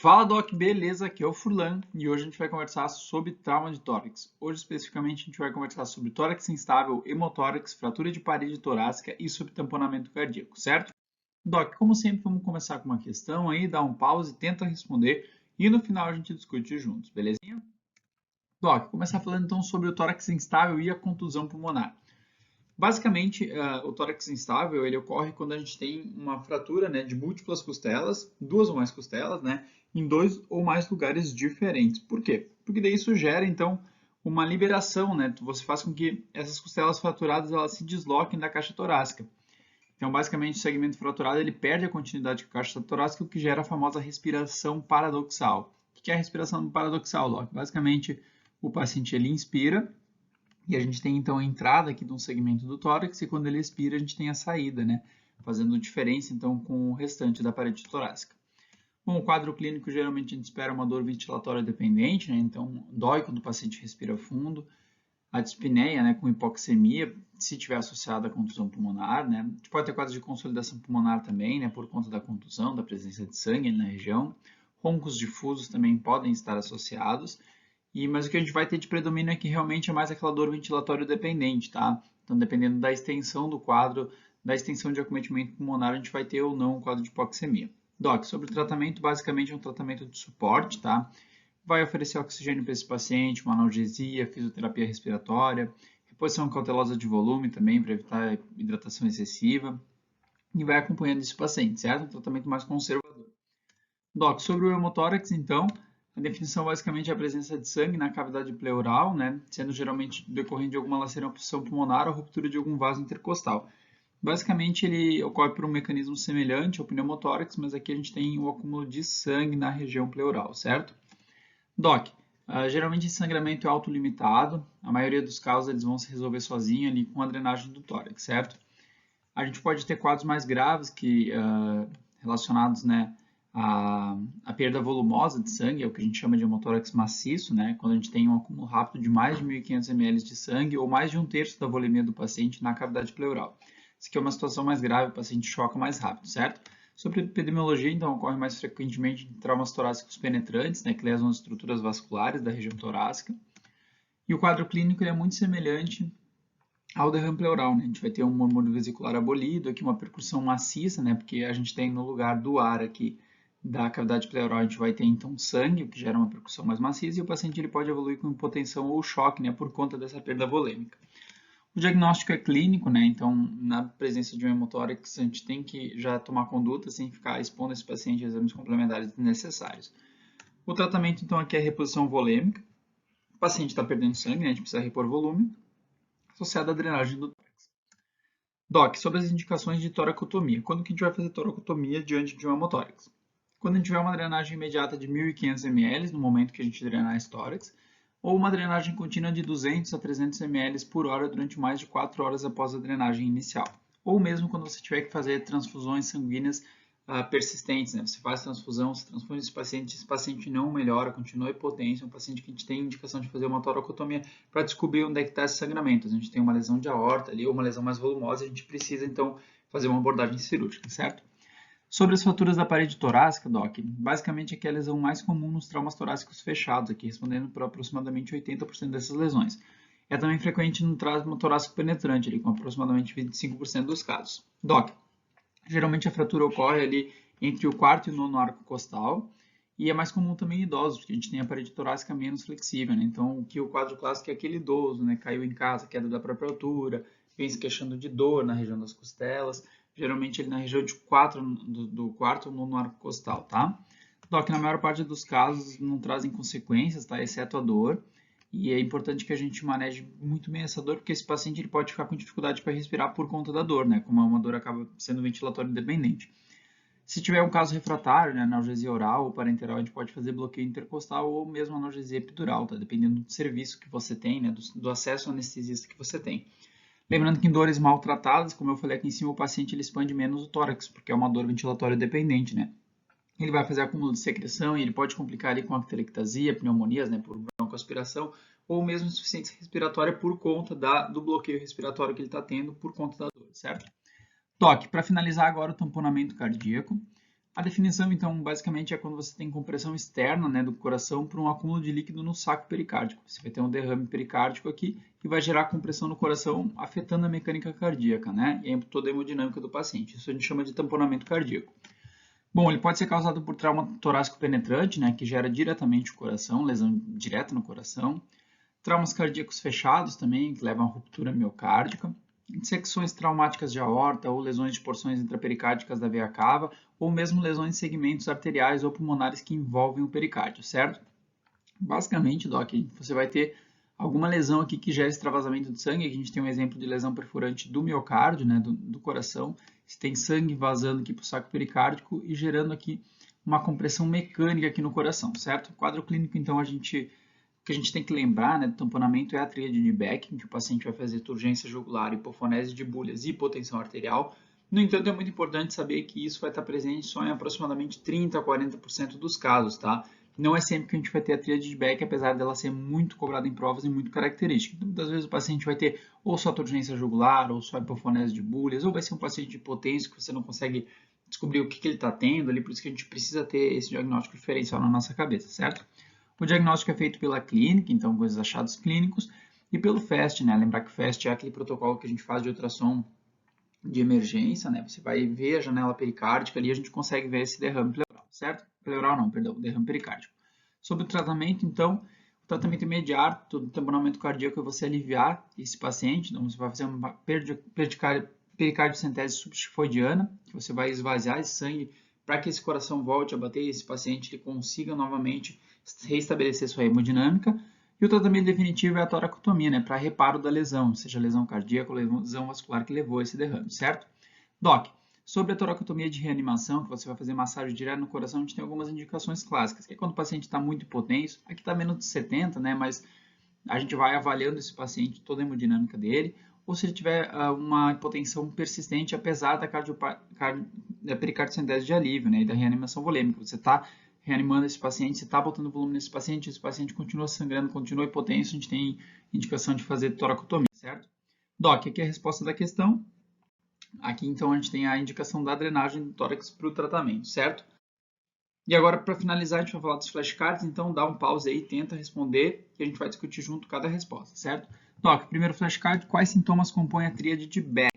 Fala Doc, beleza? Aqui é o Furlan e hoje a gente vai conversar sobre trauma de tórax. Hoje especificamente a gente vai conversar sobre tórax instável, hemotórax, fratura de parede torácica e subtamponamento cardíaco, certo? Doc, como sempre, vamos começar com uma questão aí, dá um pause, tenta responder e no final a gente discute juntos, belezinha? Doc, começar falando então sobre o tórax instável e a contusão pulmonar. Basicamente, o tórax instável ele ocorre quando a gente tem uma fratura, né, de múltiplas costelas, duas ou mais costelas, né, em dois ou mais lugares diferentes. Por quê? Porque daí isso gera, então, uma liberação, né? Você faz com que essas costelas fraturadas elas se desloquem da caixa torácica. Então, basicamente, o segmento fraturado ele perde a continuidade com a caixa torácica, o que gera a famosa respiração paradoxal. O que é a respiração paradoxal, Locke? Basicamente, o paciente ele inspira, e a gente tem então a entrada aqui de um segmento do tórax e quando ele expira a gente tem a saída, né? Fazendo diferença então com o restante da parede torácica. Bom, o quadro clínico geralmente a gente espera uma dor ventilatória dependente, né? Então dói quando o paciente respira fundo. A dispneia, né, com hipoxemia, se tiver associada à contusão pulmonar, né? A gente pode ter quadros de consolidação pulmonar também, né, por conta da contusão, da presença de sangue na região. Roncos difusos também podem estar associados. Mas o que a gente vai ter de predomínio é que realmente é mais aquela dor ventilatório dependente, tá? Então, dependendo da extensão do quadro, da extensão de acometimento pulmonar, a gente vai ter ou não um quadro de hipoxemia. Doc, sobre o tratamento, basicamente é um tratamento de suporte, tá? Vai oferecer oxigênio para esse paciente, uma analgesia, fisioterapia respiratória, reposição cautelosa de volume também para evitar hidratação excessiva e vai acompanhando esse paciente, certo? Um tratamento mais conservador. Doc, sobre o hemotórax, então, a definição basicamente é a presença de sangue na cavidade pleural, né, sendo geralmente decorrente de alguma laceração pulmonar ou ruptura de algum vaso intercostal. Basicamente, ele ocorre por um mecanismo semelhante ao pneumotórax, mas aqui a gente tem o acúmulo de sangue na região pleural, certo? Doc, geralmente esse sangramento é autolimitado, a maioria dos casos eles vão se resolver sozinho ali com a drenagem do tórax, certo? A gente pode ter quadros mais graves que relacionados, né, a perda volumosa de sangue, é o que a gente chama de hemotórax maciço, né? Quando a gente tem um acúmulo rápido de mais de 1.500 ml de sangue ou mais de um terço da volemia do paciente na cavidade pleural. Isso aqui é uma situação mais grave, o paciente choca mais rápido, certo? Sobre epidemiologia, então, ocorre mais frequentemente em traumas torácicos penetrantes, né, que lesam as estruturas vasculares da região torácica. E o quadro clínico é muito semelhante ao derrame pleural, né? A gente vai ter um murmúrio vesicular abolido, aqui uma percussão maciça, né? Porque a gente tem no lugar do ar aqui da cavidade pleural, a gente vai ter então sangue, o que gera uma percussão mais maciça, e o paciente ele pode evoluir com hipotensão ou choque, né? Por conta dessa perda volêmica. O diagnóstico é clínico, né? Então, na presença de um hemotórax, a gente tem que já tomar conduta sem ficar expondo esse paciente a exames complementares desnecessários. O tratamento, então, aqui é reposição volêmica. O paciente está perdendo sangue, né? A gente precisa repor volume, associado à drenagem do tórax. Doc, sobre as indicações de toracotomia. Quando que a gente vai fazer toracotomia diante de um hemotórax? Quando a gente tiver uma drenagem imediata de 1.500 ml no momento que a gente drenar esse tórax, ou uma drenagem contínua de 200 a 300 ml por hora durante mais de 4 horas após a drenagem inicial. Ou mesmo quando você tiver que fazer transfusões sanguíneas persistentes, né? Você faz transfusão, você transfunde esse paciente não melhora, continua hipotência, é um paciente que a gente tem indicação de fazer uma toracotomia para descobrir onde é que está esse sangramento. A gente tem uma lesão de aorta ali, ou uma lesão mais volumosa, a gente precisa então fazer uma abordagem cirúrgica, certo? Sobre as fraturas da parede torácica, Doc, basicamente aqui é a lesão mais comum nos traumas torácicos fechados, aqui respondendo por aproximadamente 80% dessas lesões. É também frequente no trauma torácico penetrante, ali, com aproximadamente 25% dos casos. Doc, geralmente a fratura ocorre ali entre o quarto e o nono arco costal, e é mais comum também em idosos, porque a gente tem a parede torácica menos flexível, né? Então, o quadro clássico é aquele idoso, né? Caiu em casa, queda da própria altura, vem se queixando de dor na região das costelas, geralmente ele na região de do quarto ou nono arco costal, tá? Doc, na maior parte dos casos não trazem consequências, tá? Exceto a dor. E é importante que a gente maneje muito bem essa dor, porque esse paciente ele pode ficar com dificuldade para respirar por conta da dor, né? Como uma dor acaba sendo ventilatório independente. Se tiver um caso refratário, né, analgesia oral ou parenteral, a gente pode fazer bloqueio intercostal ou mesmo analgesia epidural, tá? Dependendo do serviço que você tem, né, do acesso ao anestesista que você tem. Lembrando que em dores maltratadas, como eu falei aqui em cima, o paciente ele expande menos o tórax, porque é uma dor ventilatória dependente, né? Ele vai fazer acúmulo de secreção e ele pode complicar ali com atelectasia, pneumonias, né, por broncoaspiração, ou mesmo insuficiência respiratória por conta do bloqueio respiratório que ele está tendo por conta da dor, certo? Toque, para finalizar agora o tamponamento cardíaco. A definição, então, basicamente é quando você tem compressão externa, né, do coração por um acúmulo de líquido no saco pericárdico. Você vai ter um derrame pericárdico aqui que vai gerar compressão no coração, afetando a mecânica cardíaca, né, e toda a hemodinâmica do paciente. Isso a gente chama de tamponamento cardíaco. Bom, ele pode ser causado por trauma torácico penetrante, né, que gera diretamente o coração, lesão direta no coração. Traumas cardíacos fechados também, que levam a ruptura miocárdica. Dissecções traumáticas de aorta ou lesões de porções intrapericárdicas da veia cava, ou mesmo lesões de segmentos arteriais ou pulmonares que envolvem o pericárdio, certo? Basicamente, Doc, você vai ter alguma lesão aqui que gera extravasamento de sangue. Aqui a gente tem um exemplo de lesão perfurante do miocárdio, né, do coração. Você tem sangue vazando aqui para o saco pericárdico e gerando aqui uma compressão mecânica aqui no coração, certo? O quadro clínico, então, o que a gente tem que lembrar, né, do tamponamento é a tríade de Beck, em que o paciente vai fazer turgência jugular, hipofonese de bulhas e hipotensão arterial. No entanto, é muito importante saber que isso vai estar presente só em aproximadamente 30 a 40% dos casos, tá? Não é sempre que a gente vai ter a tríade de Beck, apesar dela ser muito cobrada em provas e muito característica. Então, muitas vezes o paciente vai ter ou só turgência jugular, ou só hipofonese de bulhas, ou vai ser um paciente hipotenso que você não consegue descobrir o que ele está tendo ali, por isso que a gente precisa ter esse diagnóstico diferencial na nossa cabeça, certo? O diagnóstico é feito pela clínica, então com os achados clínicos, e pelo FAST, né? Lembrar que o FAST é aquele protocolo que a gente faz de ultrassom de emergência, né? Você vai ver a janela pericárdica ali e a gente consegue ver esse derrame pleural, certo? Pleural não, perdão, derrame pericárdico. Sobre o tratamento, então, o tratamento imediato do tamponamento cardíaco é você aliviar esse paciente, então você vai fazer uma pericardiocentese subtifoidiana, que você vai esvaziar esse sangue para que esse coração volte a bater e esse paciente ele consiga novamente restabelecer sua hemodinâmica. E o tratamento definitivo é a toracotomia, né, para reparo da lesão, seja lesão cardíaca ou lesão vascular que levou a esse derrame, certo? Doc, sobre a toracotomia de reanimação, que você vai fazer massagem direta no coração, a gente tem algumas indicações clássicas, que é quando o paciente está muito hipotenso, aqui está menos de 70, né, mas a gente vai avaliando esse paciente, toda a hemodinâmica dele, ou se ele tiver uma hipotensão persistente, apesar da pericardiocentese de alívio, né, e da reanimação volêmica. Você está reanimando esse paciente, você está botando volume nesse paciente, esse paciente continua sangrando, continua hipotenso, a gente tem indicação de fazer toracotomia, certo? Doc, aqui é a resposta da questão. Aqui, então, a gente tem a indicação da drenagem do tórax para o tratamento, certo? E agora, para finalizar, a gente vai falar dos flashcards, então dá um pause aí, tenta responder, que a gente vai discutir junto cada resposta, certo? Doc, primeiro flashcard, quais sintomas compõem a tríade de Beck?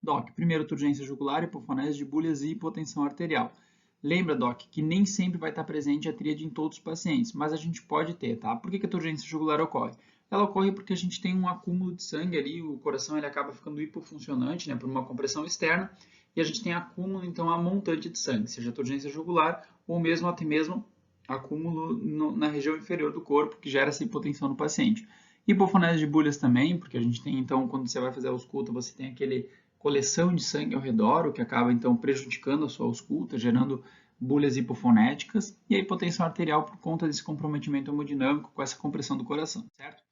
Doc, primeiro, turgência jugular, hipofonese de bulhas e hipotensão arterial. Lembra, Doc, que nem sempre vai estar presente a tríade em todos os pacientes, mas a gente pode ter, tá? Por que a turgência jugular ocorre? Ela ocorre porque a gente tem um acúmulo de sangue ali, o coração ele acaba ficando hipofuncionante, né, por uma compressão externa, e a gente tem acúmulo, então, a montante de sangue, seja turgência jugular ou mesmo até mesmo acúmulo na região inferior do corpo, que gera essa hipotensão no paciente. Hipofonese de bulhas também, porque a gente tem, então, quando você vai fazer a ausculta, você tem aquele coleção de sangue ao redor, o que acaba, então, prejudicando a sua ausculta, gerando bulhas hipofonéticas, e a hipotensão arterial por conta desse comprometimento hemodinâmico com essa compressão do coração, certo?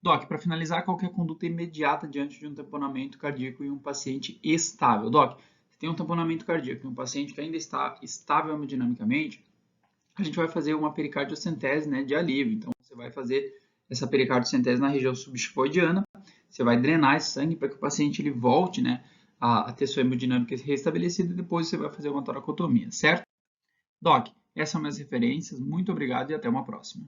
Doc, para finalizar, qual é a conduta imediata diante de um tamponamento cardíaco em um paciente estável? Doc, se tem um tamponamento cardíaco em um paciente que ainda está estável hemodinamicamente, a gente vai fazer uma pericardiocentese, né, de alívio. Então, você vai fazer essa pericardiocentese na região subxifoidiana, você vai drenar esse sangue para que o paciente ele volte, né, a ter sua hemodinâmica restabelecida e depois você vai fazer uma toracotomia, certo? Doc, essas são minhas referências, muito obrigado e até uma próxima.